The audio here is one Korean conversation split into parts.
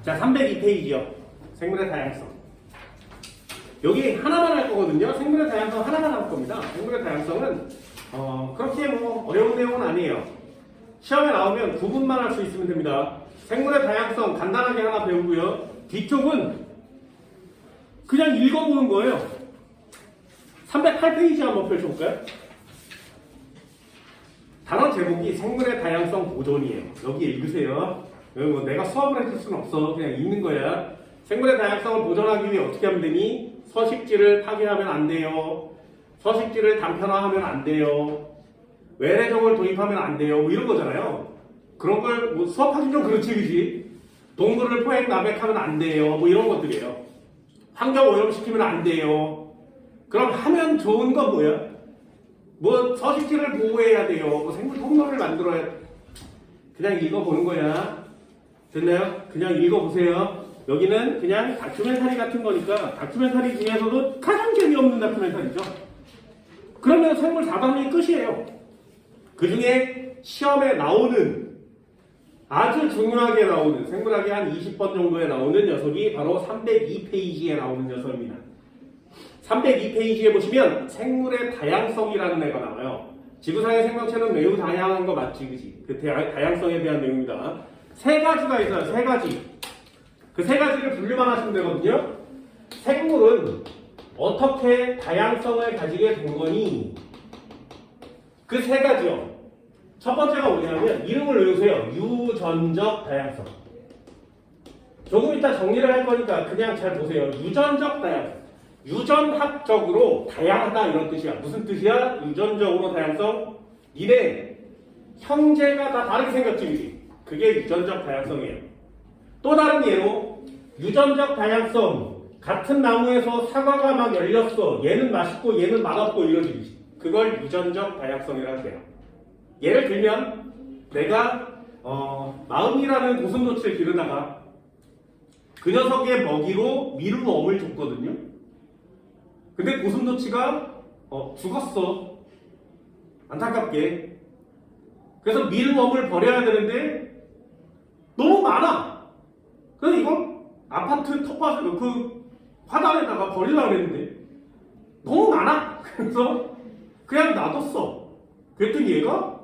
자, 302페이지요. 생물의 다양성. 여기 하나만 할 거거든요. 생물의 다양성 하나만 할 겁니다. 생물의 다양성은 그렇게 뭐 어려운 내용은 아니에요. 시험에 나오면 구분만 할 수 있으면 됩니다. 생물의 다양성 간단하게 하나 배우고요. 뒤쪽은 그냥 읽어보는 거예요. 308페이지 한번 펼쳐볼까요? 단어 제목이 생물의 다양성 보존이에요. 여기 읽으세요. 여기 뭐 내가 수업을 해줄 수는 없어. 그냥 읽는 거야. 생물의 다양성을 보존하기 위해 어떻게 하면 되니? 서식지를 파괴하면 안 돼요. 서식지를 단편화하면 안 돼요. 외래종을 도입하면 안 돼요. 뭐 이런 거잖아요. 그런 걸 뭐 수업하기 좀 그렇지, 그지? 동물을 포획 남획하면 안 돼요. 뭐 이런 것들이에요. 환경 오염시키면 안 돼요. 그럼 하면 좋은 건 뭐야? 뭐 서식지를 보호해야 돼요. 뭐 생물 통로를 만들어야 그냥 읽어보는 거야. 됐나요? 그냥 읽어보세요. 여기는 그냥 다큐멘터리 같은 거니까 다큐멘터리 중에서도 가장 재미없는 다큐멘터리죠. 그러면 생물 4단원이 끝이에요. 그 중에 시험에 나오는 아주 중요하게 나오는 생물학에 한 20번 정도에 나오는 녀석이 바로 302페이지에 나오는 녀석입니다. 302페이지에 보시면 생물의 다양성이라는 애가 나와요. 지구상의 생명체는 매우 다양한 거 맞지, 그지? 그 다양성에 대한 내용입니다. 세 가지가 있어요. 세 가지. 그 세 가지를 분류만 하시면 되거든요. 생물은 어떻게 다양성을 가지게 된 거니? 그 세 가지요. 첫 번째가 뭐냐면 이름을 외우세요. 유전적 다양성. 조금 이따 정리를 할 거니까 그냥 잘 보세요. 유전적 다양성. 유전학적으로 다양하다 이런 뜻이야. 무슨 뜻이야? 유전적으로 다양성? 니네 형제가 다 다르게 생겼지. 그게 유전적 다양성이에요. 또 다른 예로 유전적 다양성. 같은 나무에서 사과가 막 열렸어. 얘는 맛있고 얘는 맛없고 이런 얘기지. 그걸 유전적 다양성이라고 해요. 예를 들면 내가 마음이라는 고슴도치를 기르다가 그 녀석의 먹이로 미루어음을 줬거든요. 근데 고슴도치가 죽었어. 안타깝게. 그래서 미루어음을 버려야 되는데 너무 많아. 그래서 이건 아파트 텃밭에 그 화단에다가 버리려고 했는데 너무 많아. 그래서 그냥 놔뒀어. 그랬더니 얘가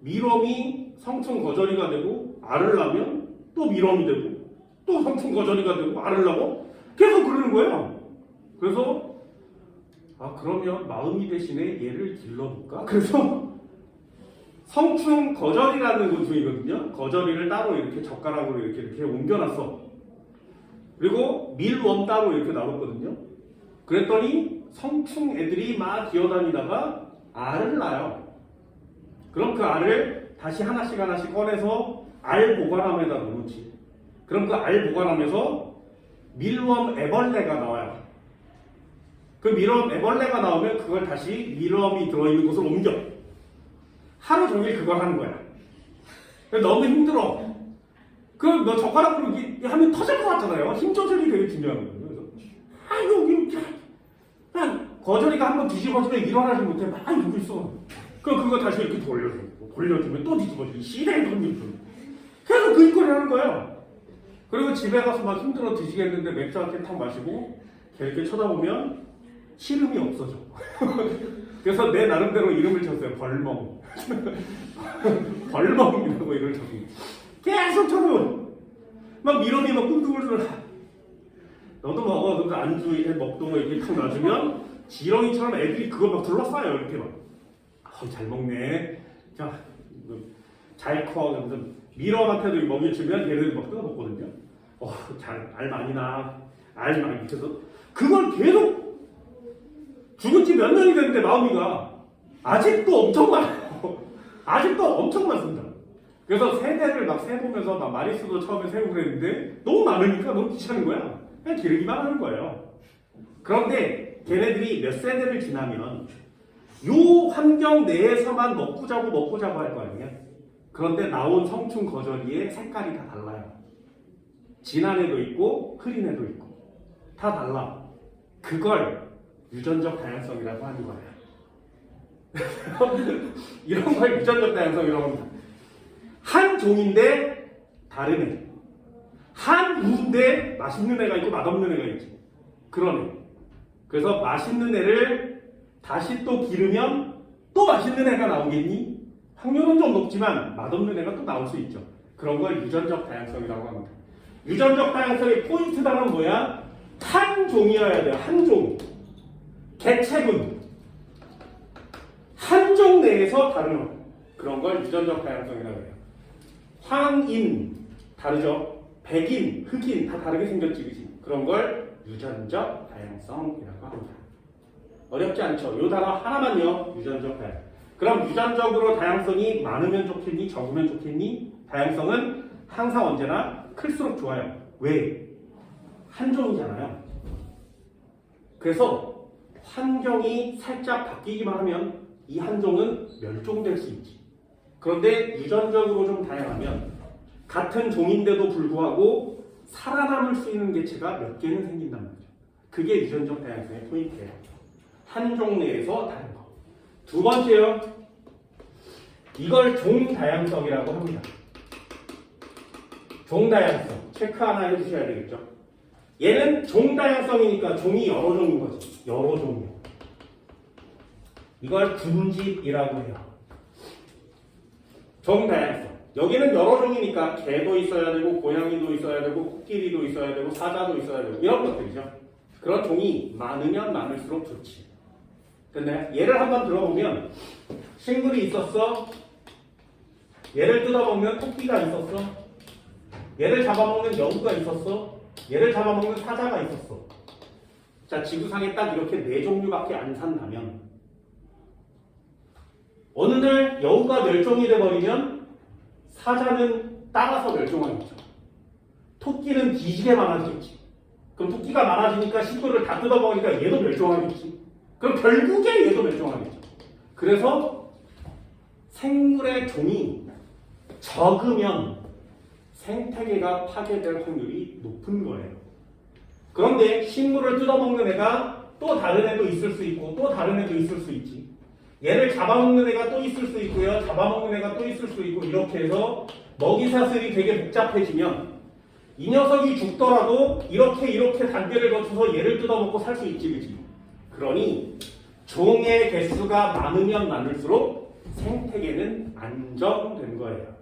밀웜이 성충 거절이가 되고 알을 낳으면 또 밀웜이 되고 또 성충 거절이가 되고 알을 낳고 계속 그러는 거예요. 그래서 그러면 마음이 대신에 얘를 길러볼까? 그래서 성충 거절이라는 곤충이거든요. 거절이를 따로 이렇게 젓가락으로 이렇게 옮겨놨어. 그리고 밀웜 따로 이렇게 나눴거든요. 그랬더니 성충 애들이 막 기어다니다가 알을 낳아요. 그럼 그 알을 다시 하나씩 꺼내서 알 보관함에다 넣지. 그럼 그 알 보관함에서 밀웜 애벌레가 나와요. 그 밀웜 애벌레가 나오면 그걸 다시 밀웜이 들어있는 곳으로 옮겨. 하루 종일 그걸 하는 거야. 너무 힘들어. 너 젓가락으로 이렇게 하면 터질 것 같잖아요. 힘 조절이 되게 중요한 거예요. 그래서 여기 거절이가 한번 뒤집어지면 일어나지 못해 막 이러고 있어. 그럼 그거 다시 이렇게 돌려주면 또 뒤집어지고 시대에 돌려주고 계속 그 짓거리 하는 거예요. 그리고 집에 가서 막 힘들어 뒤지겠는데 맥주 한 캔 탁 마시고 이렇게 쳐다보면 시름이 없어져. 그래서 내 나름대로 이름을 쳤어요. 벌멍. 벌멍이라고 이름을 쳤어요. 계속 쳐도 막 미럼이 막 꿀꿀꿀. 너도 먹어. 그 안주에 먹던 거 이렇게 탁 놔주면 지렁이처럼 애들이 그거 막 둘러싸요. 이렇게 막. 잘 먹네. 자, 잘 커. 그래서 미럼한테도 먹이 주면 얘네들이 막 뜯어 먹거든요. 알 많이 나. 알 많이. 그래서 그걸 계속 죽은 지 몇 년이 됐는데 마음이가 아직도 엄청 많아요. 아직도 엄청 많습니다. 그래서 세대를 막 세보면서 막 마리수도 처음에 세고 그랬는데 너무 많으니까 너무 귀찮은 거야. 그냥 기르기만 하는 거예요. 그런데 걔네들이 몇 세대를 지나면 요 환경 내에서만 먹고 자고 할 거 아니에요. 그런데 나온 성충 거절이의 색깔이 다 달라요. 진한 애도 있고 흐린 애도 있고 다 달라. 그걸 유전적 다양성이라고 하는 거예요. 이런 걸 유전적 다양성이라고 합니다. 한 종인데 다른 애. 한 우인데 맛있는 애가 있고 맛없는 애가 있지. 그런 애. 그래서 맛있는 애를 다시 또 기르면 또 맛있는 애가 나오겠니? 확률은 좀 높지만 맛없는 애가 또 나올 수 있죠. 그런 걸 유전적 다양성이라고 합니다. 유전적 다양성의 포인트 단어는 뭐야? 한 종이어야 돼요. 한 종. 개체군. 한 종 내에서 다른 것. 그런 걸 유전적 다양성이라고 해요. 황인 다르죠. 백인, 흑인 다 다르게 생겼지, 그치? 그런 걸 유전적 다양성이라고 합니다. 어렵지 않죠? 이 단어 하나만요. 유전적 다양. 그럼 유전적으로 다양성이 많으면 좋겠니? 적으면 좋겠니? 다양성은 항상 언제나 클수록 좋아요. 왜? 한 종이잖아요. 그래서 환경이 살짝 바뀌기만 하면 이 한 종은 멸종될 수 있지. 그런데 유전적으로 좀 다양하면 같은 종인데도 불구하고 살아남을 수 있는 개체가 몇 개는 생긴단 말이죠. 그게 유전적 다양성의 포인트예요. 한 종 내에서 다른 거. 두 번째요. 이걸 종 다양성이라고 합니다. 종 다양성. 체크 하나 해주셔야 되겠죠. 얘는 종 다양성이니까 종이 여러 종인 거지. 여러 종이요. 이걸 군집이라고 해요. 종 다양성. 여기는 여러 종이니까 개도 있어야 되고 고양이도 있어야 되고 코끼리도 있어야 되고 사자도 있어야 되고 이런 것들이죠. 그런 종이 많으면 많을수록 좋지. 근데 얘를 한번 들어보면 식물이 있었어. 얘를 뜯어먹는 토끼가 있었어. 얘를 잡아먹는 여우가 있었어. 얘를 잡아먹는 사자가 있었어. 자, 지구상에 딱 이렇게 4종류밖에 안 산다면 어느 날 여우가 멸종이 돼버리면 사자는 따라서 멸종하겠죠. 토끼는 뒤지게 많아지겠지. 그럼 토끼가 많아지니까 식물을 다 뜯어먹으니까 얘도 멸종하겠지. 그럼 결국에 얘도 멸종하겠죠. 그래서 생물의 종이 적으면 생태계가 파괴될 확률이 높은 거예요. 그런데 식물을 뜯어먹는 애가 또 다른 애도 있을 수 있고 또 다른 애도 있을 수 있지. 얘를 잡아먹는 애가 또 있을 수 있고요. 잡아먹는 애가 또 있을 수 있고 이렇게 해서 먹이사슬이 되게 복잡해지면 이 녀석이 죽더라도 이렇게 단계를 거쳐서 얘를 뜯어먹고 살 수 있지, 그치? 그러니 종의 개수가 많으면 많을수록 생태계는 안정된 거예요.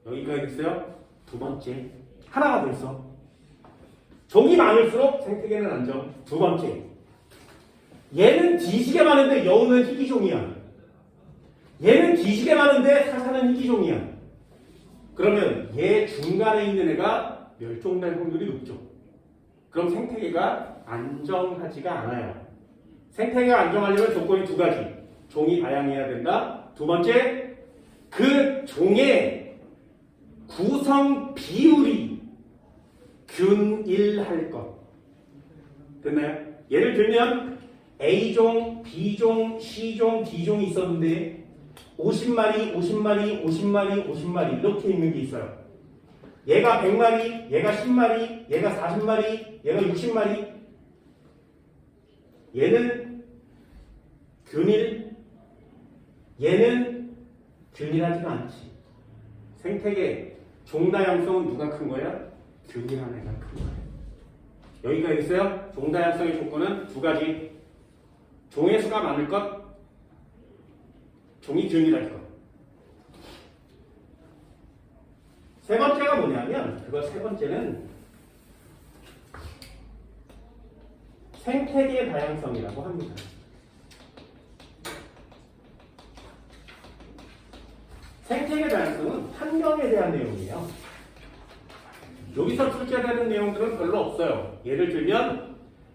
여기까지 됐어요? 두 번째. 하나가 더 있어. 종이 많을수록 생태계는 안정. 두 번째. 얘는 뒤지게 많은데 여우는 희귀종이야. 얘는 뒤지게 많은데 사자는 희귀종이야. 그러면 얘 중간에 있는 애가 멸종될 확률이 높죠. 그럼 생태계가 안정하지가 않아요. 생태계가 안정하려면 조건이 두 가지. 종이 다양해야 된다. 두 번째, 그 종의 구성 비율이 균일할 것. 됐나요? 예를 들면 A종, B종, C종, D종이 있었는데 50마리, 50마리, 50마리, 50마리 이렇게 있는 게 있어요. 얘가 100마리, 얘가 10마리, 얘가 40마리, 얘가 60마리. 얘는 균일, 얘는 균일하지가 않지. 생태계 종다양성은 누가 큰 거야? 균일한 애가 큰 거야. 여기가 있어요. 종다양성의 조건은 두 가지. 종의 수가 많을 것, 종이 균일할 것. 세 번째가 뭐냐면, 세 번째는 생태계 다양성이라고 합니다. 생태계 다양성은 환경에 대한 내용이에요. 여기서 출제되는 내용들은 별로 없어요. 예를 들면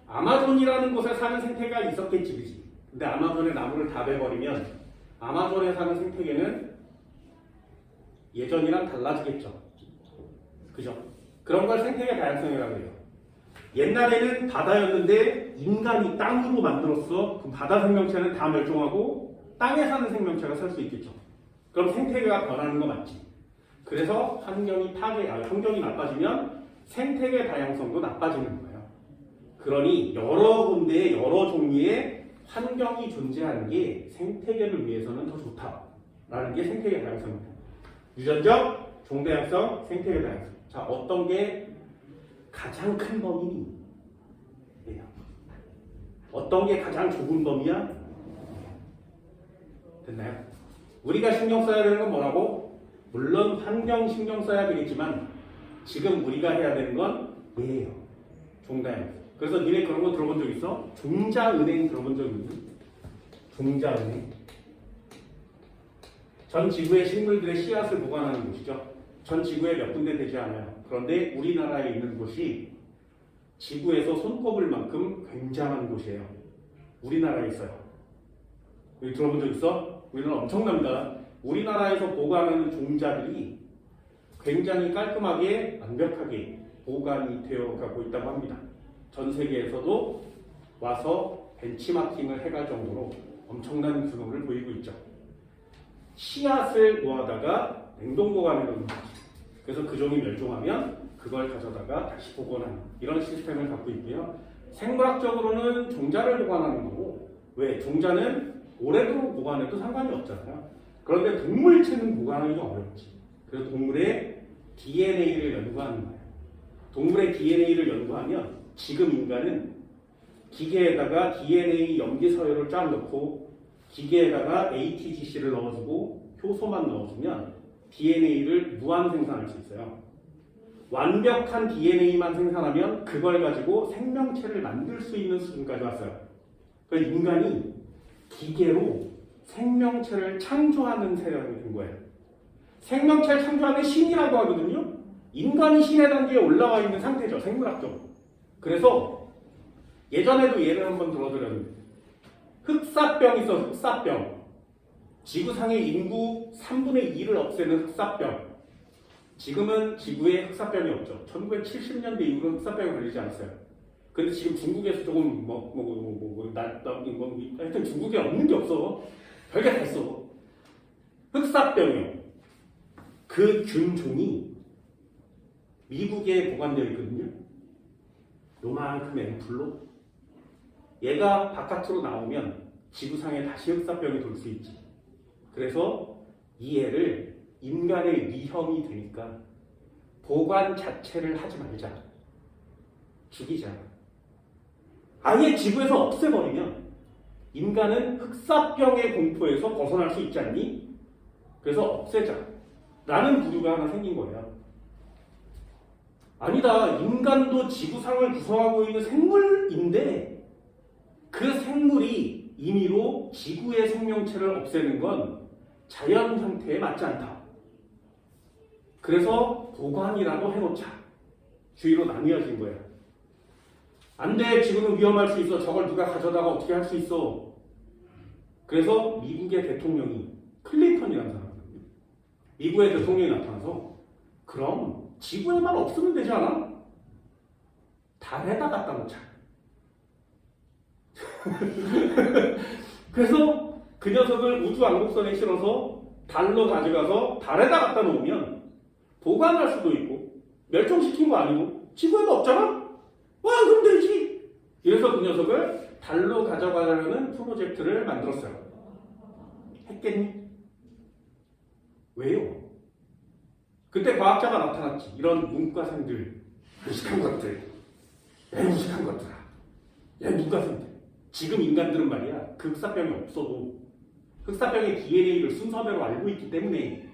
아마존이라는 곳에 사는 생태계가 있었겠지, 그치? 근데 아마존의 나무를 다 베버리면 아마존에 사는 생태계는 예전이랑 달라지겠죠. 그죠? 그런 걸 생태계 다양성이라고 해요. 옛날에는 바다였는데 인간이 땅으로 만들었어. 그럼 바다 생명체는 다 멸종하고 땅에 사는 생명체가 살 수 있겠죠. 그럼 생태계가 변하는 거 맞지? 그래서 환경이 나빠지면 생태계 다양성도 나빠지는 거예요. 그러니 여러 군데의 여러 종류의 환경이 존재하는 게 생태계를 위해서는 더 좋다라는 게 생태계 다양성입니다. 유전적, 종다양성, 생태계 다양성. 자, 어떤 게 가장 큰 범위니? 어떤 게 가장 좁은 범위야? 됐나요? 우리가 신경 써야 되는 건 뭐라고? 물론 환경 신경 써야 되겠지만 지금 우리가 해야 되는 건 얘예요. 종자예요. 그래서 니네 그런 거 들어본 적 있어? 종자은행 들어본 적 있니? 종자은행. 전 지구의 식물들의 씨앗을 보관하는 곳이죠. 전 지구에 몇 군데 되지 않아요. 그런데 우리나라에 있는 곳이 지구에서 손꼽을 만큼 굉장한 곳이에요. 우리나라에 있어요. 여기 들어본 적 있어? 우리나라 엄청납니다. 우리나라에서 보관하는 종자들이 굉장히 깔끔하게 완벽하게 보관이 되어 가고 있다고 합니다. 전 세계에서도 와서 벤치마킹을 해갈 정도로 엄청난 규모를 보이고 있죠. 씨앗을 모아다가 냉동 보관해 놓는 거죠. 그래서 그 종이 멸종하면 그걸 가져다가 다시 복원하는 이런 시스템을 갖고 있고요. 생물학적으로는 종자를 보관하는 거고, 왜? 종자는 오래도록 보관해도 상관이 없잖아요. 그런데 동물체는 보관하기가 어렵지. 그래서 동물의 DNA를 연구하는 거예요. 동물의 DNA를 연구하면 지금 인간은 기계에다가 DNA 염기 서열을 쫙 넣고 기계에다가 ATGC를 넣어주고 효소만 넣어주면 DNA를 무한 생산할 수 있어요. 완벽한 DNA만 생산하면 그걸 가지고 생명체를 만들 수 있는 수준까지 왔어요. 그래서 인간이 기계로 생명체를 창조하는 세상이 된 거예요. 생명체를 창조하는 신이라고 하거든요. 인간이 신의 단계에 올라와 있는 상태죠. 생물학적으로. 그래서 예전에도 예를 한번 들어드렸는데 흑사병이 있어. 흑사병. 지구상의 인구 3분의 2를 없애는 흑사병. 지금은 지구에 흑사병이 없죠. 1970년대 이후로는 흑사병이 걸리지 않았어요. 근데 지금 중국에서 조금 하여튼 중국에 없는 게 없어. 별게 다 있어. 흑사병이요. 그 균종이 미국에 보관되어 있거든요. 요만큼 앰플로. 얘가 바깥으로 나오면 지구상에 다시 흑사병이 돌 수 있지. 그래서 이 애를 인간의 위험이 되니까 보관 자체를 하지 말자. 죽이자. 아예 지구에서 없애버리면 인간은 흑사병의 공포에서 벗어날 수 있지 않니? 그래서 없애자. 라는 부류가 하나 생긴 거예요. 아니다. 인간도 지구상을 구성하고 있는 생물인데 그 생물이 임의로 지구의 생명체를 없애는 건 자연 형태에 맞지 않다. 그래서 보관이라도 해놓자. 주의로 나뉘어진 거예요. 안 돼. 지구는 위험할 수 있어. 저걸 누가 가져다가 어떻게 할 수 있어. 그래서 미국의 대통령이 클린턴이라는 사람이거든요. 미국의 대통령이 나타나서 그럼 지구에만 없으면 되지 않아? 달에다 갖다 놓자. 그래서 그 녀석을 우주왕복선에 실어서 달로 가져가서 달에다 갖다 놓으면 보관할 수도 있고 멸종시킨 거 아니고 지구에도 없잖아? 와 그럼 되지. 그래서 그 녀석을 달로 가져가려는 프로젝트를 만들었어요. 했겠니? 왜요? 그때 과학자가 나타났지. 이런 문과생들, 무식한 것들, 무식한 것들아. 야 문과생들. 지금 인간들은 말이야 그 흑사병이 없어도 흑사병의 DNA를 순서대로 알고 있기 때문에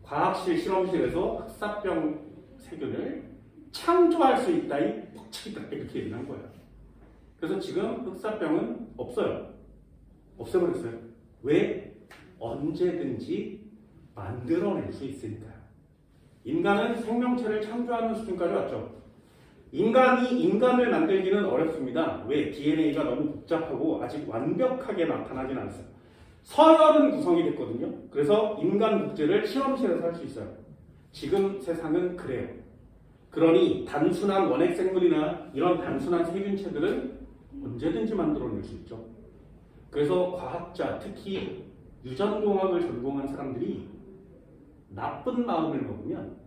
과학실 실험실에서 흑사병 세균을 창조할 수 있다. 이 퍽치기다 이렇게 얘기를 한 거야. 그래서 지금 흑사병은 없어요. 없애버렸어요. 왜? 언제든지 만들어낼 수 있으니까. 인간은 생명체를 창조하는 수준까지 왔죠. 인간이 인간을 만들기는 어렵습니다. 왜? DNA가 너무 복잡하고 아직 완벽하게 나타나진 않았어요. 서열은 구성이 됐거든요. 그래서 인간 복제를 실험실에서 할 수 있어요. 지금 세상은 그래요. 그러니 단순한 원핵 생물이나 이런 단순한 세균체들은 언제든지 만들어낼 수 있죠. 그래서 과학자, 특히 유전공학을 전공한 사람들이 나쁜 마음을 먹으면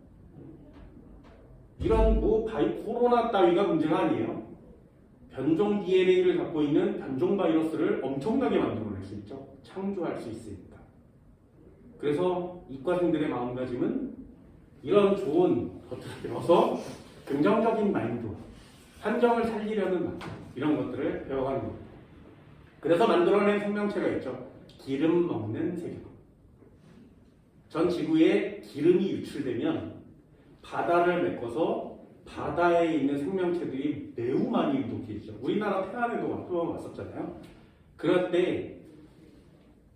이런 코로나 따위가 문제가 아니에요. 변종 DNA를 갖고 있는 변종 바이러스를 엄청나게 만들어낼 수 있죠. 창조할 수 있으니까. 그래서 이과생들의 마음가짐은 이런 좋은 것들을 배워서 긍정적인 마인드, 환경을 살리려는 마인드, 이런 것들을 배워가는 겁니다. 그래서 만들어낸 생명체가 있죠. 기름 먹는 세균. 전 지구에 기름이 유출되면 바다를 메꿔서 바다에 있는 생명체들이 매우 많이 유독해지죠. 우리나라 태안에도 한번 왔었잖아요. 그럴 때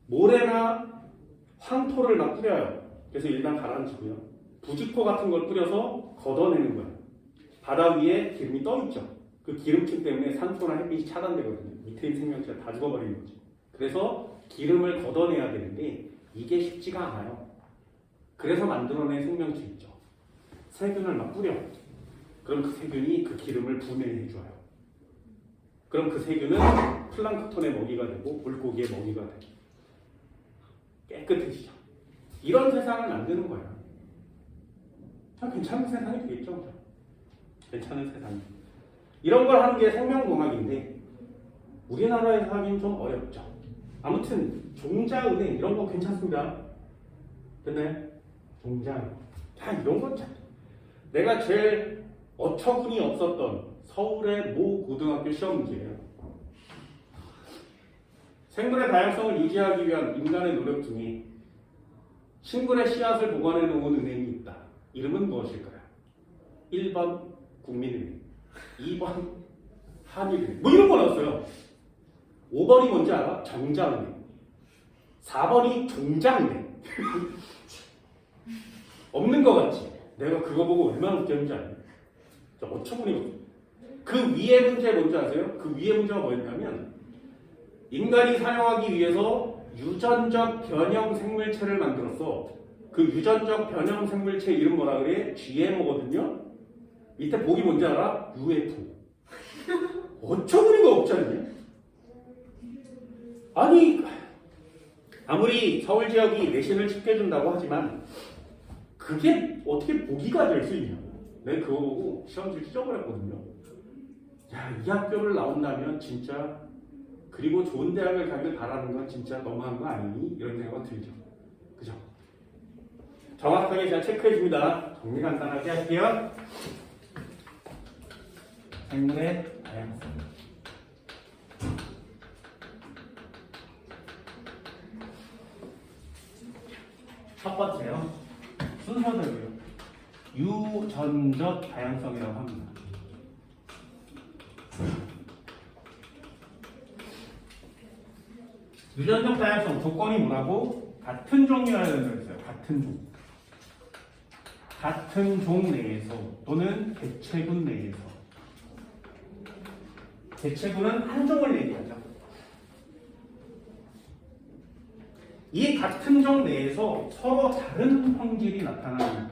모래나 황토를 막 뿌려요. 그래서 일단 가라앉히고요. 부직포 같은 걸 뿌려서 걷어내는 거예요. 바다 위에 기름이 떠있죠. 그 기름층 때문에 산소나 햇빛이 차단되거든요. 밑에 있는 생명체가 다 죽어버리는 거죠. 그래서 기름을 걷어내야 되는데 이게 쉽지가 않아요. 그래서 만들어낸 생명체 있죠. 세균을 막 뿌려. 그럼 그 세균이 그 기름을 분해해줘요. 그럼 그 세균은 플랑크톤의 먹이가 되고 물고기의 먹이가 되고 깨끗해지죠. 이런 세상을 만드는 거예요. 참 괜찮은 세상이 되겠죠. 괜찮은 세상이. 이런 걸 하는 게 생명공학인데 우리나라에서 하긴 좀 어렵죠. 아무튼 종자은행 이런 거 괜찮습니다. 근데 종자은행 이런 건 참. 내가 제일 어처구니 없었던 서울의 모 고등학교 시험 문제예요. 생물의 다양성을 유지하기 위한 인간의 노력 중에 식물의 씨앗을 보관해 놓은 은행이 있다. 이름은 무엇일까요? 1번 국민은행, 2번 한일은행. 뭐 이런 거 나왔어요. 5번이 뭔지 알아? 정자은행. 4번이 종자은행. 없는 거 같지? 내가 그거 보고 얼마나 웃겼는지 알아요? 어처구니 없어. 그 위에 문제 뭔지 아세요? 그 위에 문제가 뭐였냐면 인간이 사용하기 위해서 유전적 변형 생물체를 만들었어. 그 유전적 변형 생물체 이름 뭐라 그래? GMO거든요. 밑에 복이 뭔지 알아? UFO. 어처구니가 없지 않니? 아니 아무리 서울 지역이 내신을 지켜준다고 하지만 그게 어떻게 보기가 될 수 있냐고. 내가 그거 보고 시험지 찢어버렸거든요. 야, 이 학교를 나온다면 진짜 그리고 좋은 대학을 가길 바라는 건 진짜 너무한 거 아니니? 이런 생각은 들죠. 그죠? 정확하게 제가 체크해줍니다. 정리 간단하게 할게요. 생물의 다양성. 첫 번째요. 순서대로요. 유전적 다양성이라고 합니다. 유전적 다양성 조건이 뭐라고? 같은 종이어야 된다고 했어요. 같은 종. 같은 종 내에서 또는 개체군 내에서. 개체군은 한 종을 얘기하죠. 이 같은 종 내에서 서로 다른 성질이 나타납니다.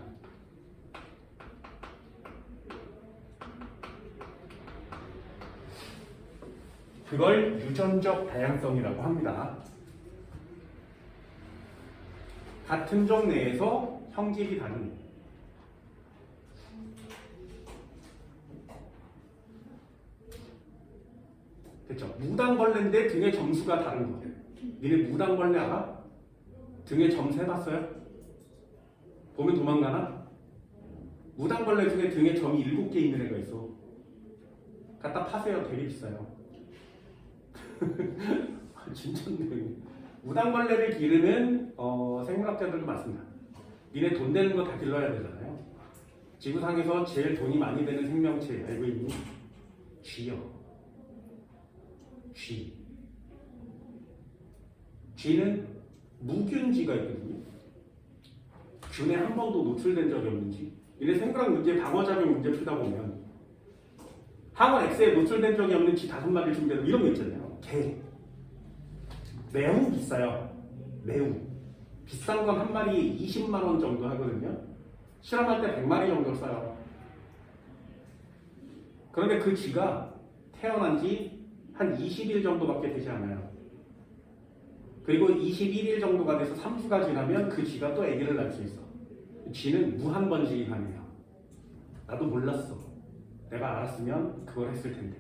그걸 유전적 다양성이라고 합니다. 같은 종 내에서 성질이 다릅니다. 그렇죠? 무당벌레인데 등의 점수가 다른 거예요. 니네 무당벌레 알아? 등에 점 세봤어요? 보면 도망가나? 무당벌레 중에 등에 점이 7개 있는 애가 있어. 갖다 파세요. 되게 비싸요. 진짜인데. 무당벌레를 기르는 생물학자들도 많습니다. 니네 돈 되는 거 다 길러야 되잖아요. 지구상에서 제일 돈이 많이 되는 생명체 알고 있니? 쥐요. 쥐. 쥐는 무균쥐가 있거든요. 균에 한 번도 노출된 적이 없는지. 이래 생물학 문제, 방어작용 문제 풀다 보면 항원 X에 노출된 적이 없는 쥐 5마리 준비해서 이런 거 있잖아요. 개. 매우 비싸요. 매우. 비싼 건 한 마리에 20만 원 정도 하거든요. 실험할 때 100마리 정도 써요. 그런데 그 쥐가 태어난 지 한 20일 정도밖에 되지 않아요. 그리고 21일 정도가 돼서 3주가 지나면 그 쥐가 또 아기를 낳을 수 있어. 쥐는 무한 번식이 가능해요. 나도 몰랐어. 내가 알았으면 그걸 했을 텐데.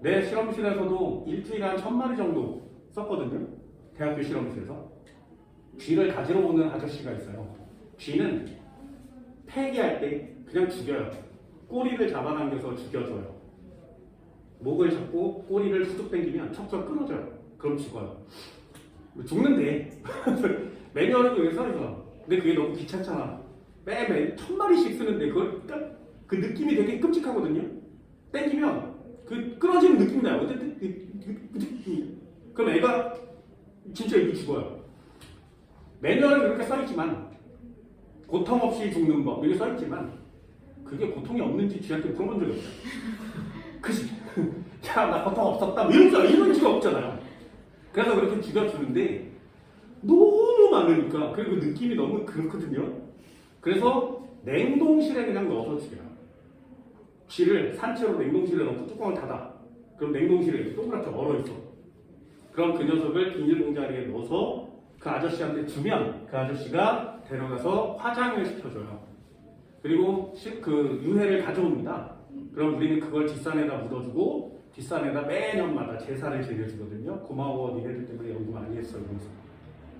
내 실험실에서도 일주일에 한 1000마리 정도 썼거든요. 대학교 실험실에서. 쥐를 가지러 오는 아저씨가 있어요. 쥐는 폐기할 때 그냥 죽여요. 꼬리를 잡아당겨서 죽여줘요. 목을 잡고 꼬리를 후둑 당기면 척척 끊어져요. 그럼 죽어요. 죽는데 매뉴얼은 여기 써있어. 근데 그게 너무 귀찮잖아. 매일 1000마리씩 쓰는데 그걸 그 느낌이 되게 끔찍하거든요. 땡기면 그 끊어지는 느낌이 나요. 그럼 애가 진짜 이렇게 죽어요. 매뉴얼은 그렇게 써있지만 고통 없이 죽는 법 이렇게 써있지만 그게 고통이 없는지 쥐한테 물어본 적이 없어요. 그치? 야, 나 고통 없었다. 이런 지가 없잖아요. 그래서 그렇게 죽여주는데 너무 많으니까 그리고 느낌이 너무 그렇거든요. 그래서 냉동실에 그냥 넣어서 죽여요. 쥐를 산채로 냉동실에 넣고 뚜껑을 닫아. 그럼 냉동실에 이렇게 동그랗게 얼어있어. 그럼 그 녀석을 비닐봉지에 넣어서 그 아저씨한테 주면 그 아저씨가 데려가서 화장을 시켜줘요. 그리고 그 유해를 가져옵니다. 그럼 우리는 그걸 뒷산에다 묻어주고 뒷산에다 매년마다 제사를 지내주거든요. 고마워 니네들 때문에 연구 많이 했어 이러면서.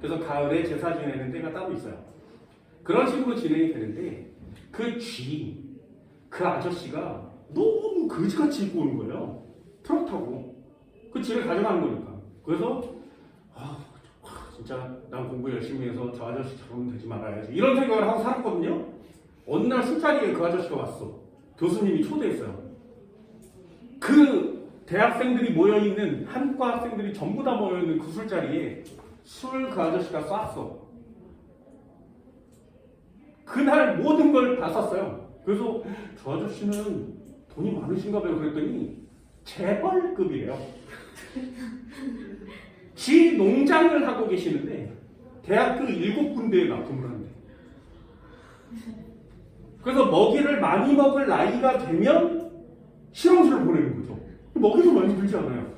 그래서 가을에 제사 지내는 때가 따로 있어요. 그런 식으로 진행이 되는데 그 아저씨가 너무 거지같이 입고 오는 거예요. 트럭 타고. 그 쥐를 가져가는 거니까. 그래서 진짜 난 공부 열심히 해서 저 아저씨처럼 되지 말아야지 이런 생각을 하고 살았거든요. 어느 날 술자리에 그 아저씨가 왔어. 교수님이 초대했어요. 그 대학생들이 모여있는 한과 학생들이 전부 다 모여있는 그 술자리에 술 그 아저씨가 쐈어. 그날 모든 걸 다 쐈어요. 그래서 저 아저씨는 돈이 많으신가 봐요. 그랬더니 재벌급이래요. 지 농장을 하고 계시는데 대학교 7군데에 납품을 한대. 그래서 먹이를 많이 먹을 나이가 되면 실험실을 보내는 거죠. 먹이도 많이 들지 않아요.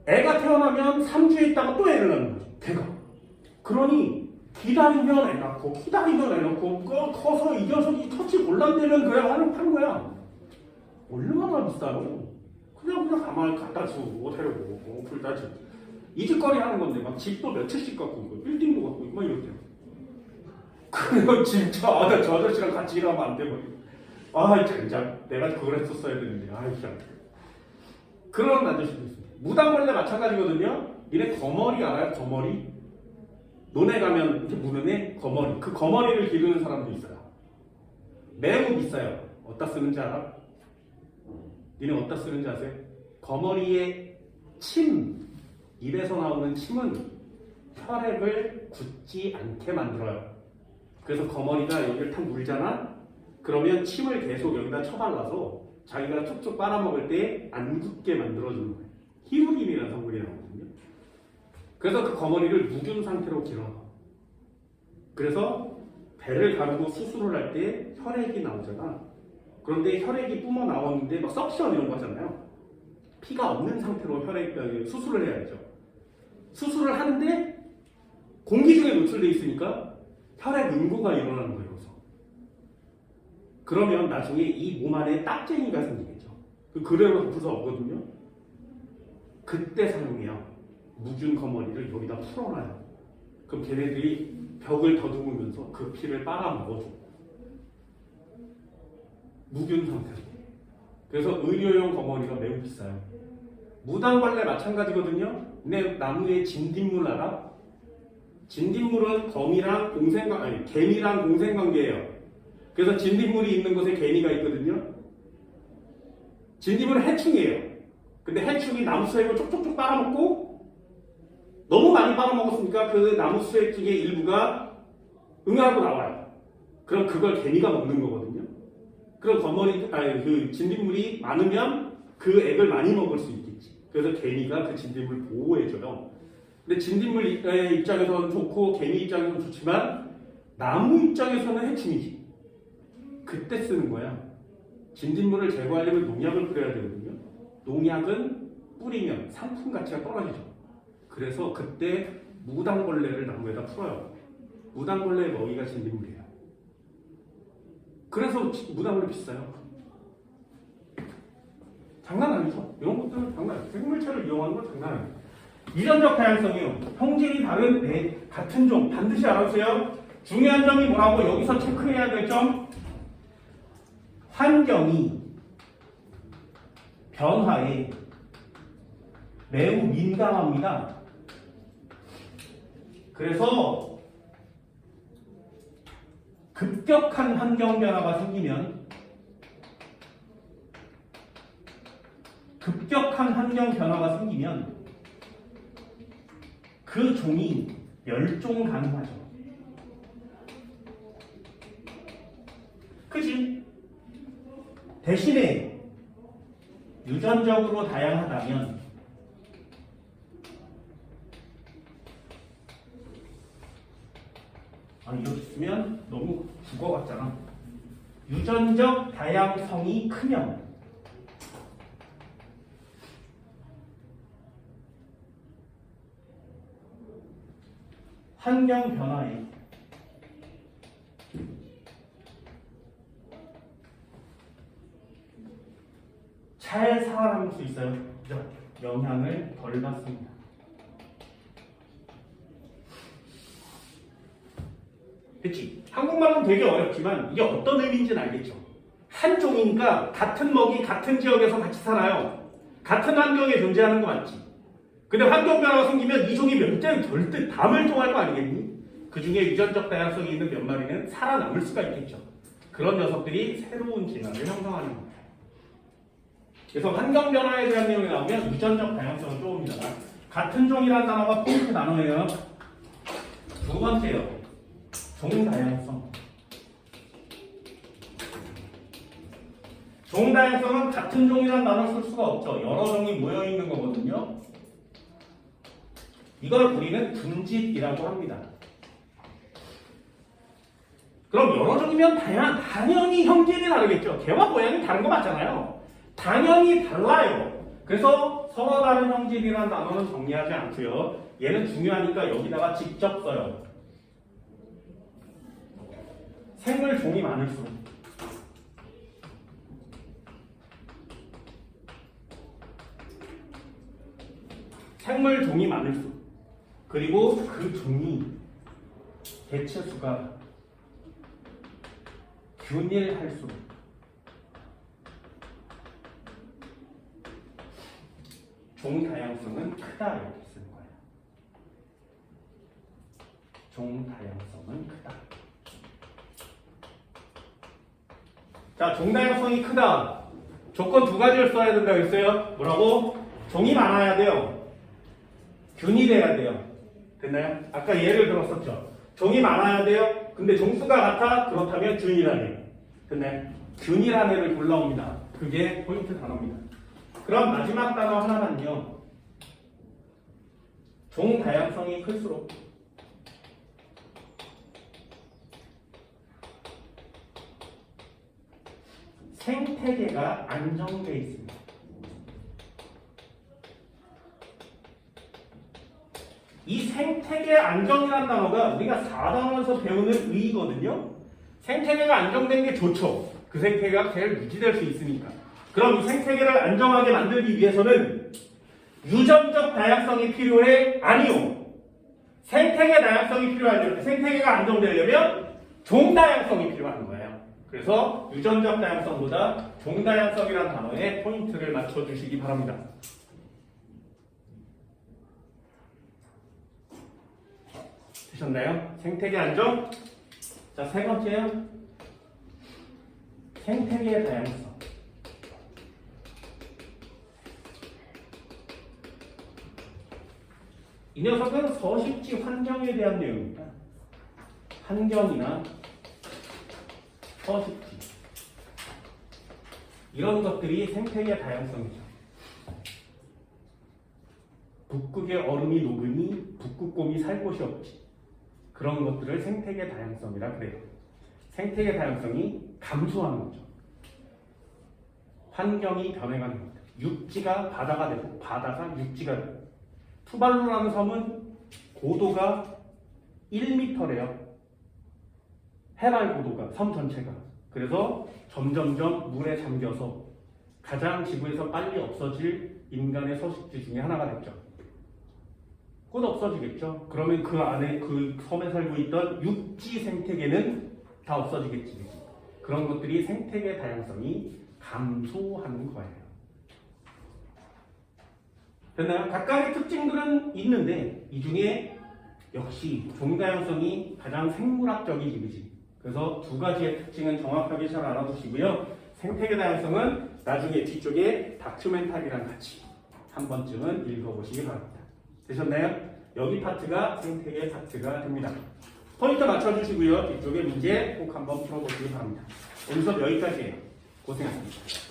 애가 태어나면 3주에 있다가 또 애를 낳는 거죠. 걔가. 그러니 기다리면 애 낳고 기다리면 애 낳고 커서 이 녀석이 터치 곤란되면 그냥 하는 거야. 얼마나 비싸요? 그냥 가만히 갖다 주고 데려오고 불 따지고 이 짓거리 하는 건데 막 집도 몇 채씩 갖고 있고 빌딩도 갖고 있고 막 이렇대요. 그래서 진짜 저 아저씨랑 같이 일하면 안 되고 진짜 내가 그걸 했었어야 되는데 참. 그런 아저씨도 있어요. 무당벌레 마찬가지거든요. 니네 거머리 알아요? 거머리? 논에 가면 이렇게 무는 애 거머리. 그 거머리를 기르는 사람도 있어요. 매우 비싸요. 어디다 쓰는지 알아? 니네 어디다 쓰는지 아세요? 거머리의 침, 입에서 나오는 침은 혈액을 굳지 않게 만들어요. 그래서 거머리가 여기를 탁 물잖아? 그러면 침을 계속 여기다 쳐발라서 자기가 쭉쭉 빨아먹을 때 안 굳게 만들어주는 거예요. 히루린이라는 성분이 나오거든요. 그래서 그 거머리를 묵은 상태로 길어요. 그래서 배를 가르고 수술을 할 때 혈액이 나오잖아. 그런데 혈액이 뿜어 나오는데 막 석션 이런 거 하잖아요. 피가 없는 상태로 수술을 해야죠. 수술을 하는데 공기 중에 노출돼 있으니까 혈액 응고가 일어나는 거예요. 그러면 나중에 이 몸 안에 딱쟁이가 생기겠죠. 그래로 덮어서 오거든요. 그때 사용해요. 묵은 거머리를 여기다 풀어놔요. 그럼 걔네들이 벽을 더듬으면서 그 피를 빨아먹어줘. 묵은 상태로. 그래서 의료용 거머리가 매우 비싸요. 무당벌레 마찬가지거든요. 근데 나무에 진딧물 알아? 진딧물은 개미랑 공생관계예요. 그래서 진딧물이 있는 곳에 개미가 있거든요. 진딧물은 해충이에요. 근데 해충이 나무 수액을 쪽쪽쪽 빨아먹고 너무 많이 빨아먹었으니까 그 나무 수액 중에 일부가 응하고 나와요. 그럼 그걸 개미가 먹는 거거든요. 그럼 그 진딧물이 많으면 그 액을 많이 먹을 수 있겠지. 그래서 개미가 그 진딧물 보호해줘요. 근데 진딧물 입장에서는 좋고 개미 입장에서는 좋지만 나무 입장에서는 해충이지. 그때 쓰는 거야. 진딧물을 제거하려면 농약을 뿌려야 되거든요. 농약은 뿌리면 상품 가치가 떨어지죠. 그래서 그때 무당벌레를 나무에다 풀어요. 무당벌레의 먹이가 진딧물이에요. 그래서 무당벌레 비싸요. 장난 아니죠? 이런 것들은 장난 아니죠. 생물체를 이용하는 건 장난 아니에요. 유전적 다양성이요. 형질이 다른 같은 종 반드시 알아주세요. 중요한 점이 뭐라고 여기서 체크해야 될 점? 환경이 변화에 매우 민감합니다. 그래서 급격한 환경 변화가 생기면 그 종이 멸종 가능하죠. 그치? 대신에 유전적으로 다양하다면 이렇게 쓰면 너무 국어 같잖아. 유전적 다양성이 크면 환경 변화에 잘 살아남을 수 있어요. 그죠? 영향을 덜 받습니다. 그치? 한국말은 되게 어렵지만 이게 어떤 의미인지는 알겠죠? 한 종이니까 같은 먹이 같은 지역에서 같이 살아요. 같은 환경에 존재하는 거 맞지? 근데 환경 변화가 생기면 이 종이 몇 대는 절대 다 멸종할 거 아니겠니? 그 중에 유전적 다양성이 있는 몇 마리는 살아남을 수가 있겠죠. 그런 녀석들이 새로운 진화를 형성하는 겁니다. 그래서 환경 변화에 대한 내용이 나오면 유전적 다양성을 쪼옵니다. 같은 종이라는 단어가 포인트 단어예요. 두 번째요. 종다양성. 종다양성은 같은 종이라는 단어를 쓸 수가 없죠. 여러 종이 모여있는 거거든요. 이걸 우리는 군집이라고 합니다. 그럼 여러 종이면 당연히 형질이 다르겠죠. 개와 고양이 다른 거 맞잖아요. 당연히 달라요. 그래서 서로 다른 형질이라는 단어는 정리하지 않고요. 얘는 중요하니까 여기다가 직접 써요. 생물 종이 많을수록 그리고 그 종이 개체수가 균일할수록 종 다양성은 크다 이렇게 쓰는 거예요. 종 다양성은 크다. 자, 종 다양성이 크다. 조건 두 가지를 써야 된다고 했어요. 뭐라고? 종이 많아야 돼요. 균일해야 돼요. 됐나요? 아까 예를 들었었죠. 종이 많아야 돼요. 근데 종수가 같아? 그렇다면 균일하네요. 됐나요? 균일한 애를 골라옵니다. 그게 포인트 단어입니다. 그럼 마지막 단어 하나만요. 종 다양성이 클수록 생태계가 안정되어 있습니다. 이 생태계 안정이라는 단어가 우리가 4단원에서 배우는 의의거든요. 생태계가 안정된 게 좋죠. 그 생태계가 제일 유지될 수 있으니까. 그럼 이 생태계를 안정하게 만들기 위해서는 유전적 다양성이 필요해? 아니요. 생태계 다양성이 필요하죠. 생태계가 안정되려면 종 다양성이 필요한 거예요. 그래서 유전적 다양성보다 종 다양성이라는 단어에 포인트를 맞춰주시기 바랍니다. 되셨나요? 생태계 안정? 자, 세 번째요. 생태계 다양성. 이 녀석은 서식지 환경에 대한 내용입니다. 환경이나 서식지. 이런 것들이 생태계 다양성이죠. 북극의 얼음이 녹으니 북극곰이 살 곳이 없지. 그런 것들을 생태계 다양성이라 그래요. 생태계 다양성이 감소하는 거죠. 환경이 변해가는 겁니다. 육지가 바다가 되고 바다가 육지가 되고 투발루라는 섬은 고도가 1m래요. 해발 고도가 섬 전체가. 그래서 점점점 물에 잠겨서 가장 지구에서 빨리 없어질 인간의 서식지 중에 하나가 됐죠. 꽃 없어지겠죠. 그러면 그 안에 그 섬에 살고 있던 육지 생태계는 다 없어지겠지. 그치? 그런 것들이 생태계 다양성이 감소하는 거예요. 됐나요? 각각의 특징들은 있는데 이 중에 역시 종 다양성이 가장 생물학적이지, 그지? 그래서 두 가지의 특징은 정확하게 잘 알아두시고요. 생태계 다양성은 나중에 뒤쪽에 다큐멘터리랑 같이 한 번쯤은 읽어보시기 바랍니다. 되셨나요? 여기 파트가 생태계 파트가 됩니다. 포인트 맞춰주시고요. 뒤쪽에 문제 꼭 한번 풀어보시기 바랍니다. 오늘 수업 여기까지예요. 고생하셨습니다.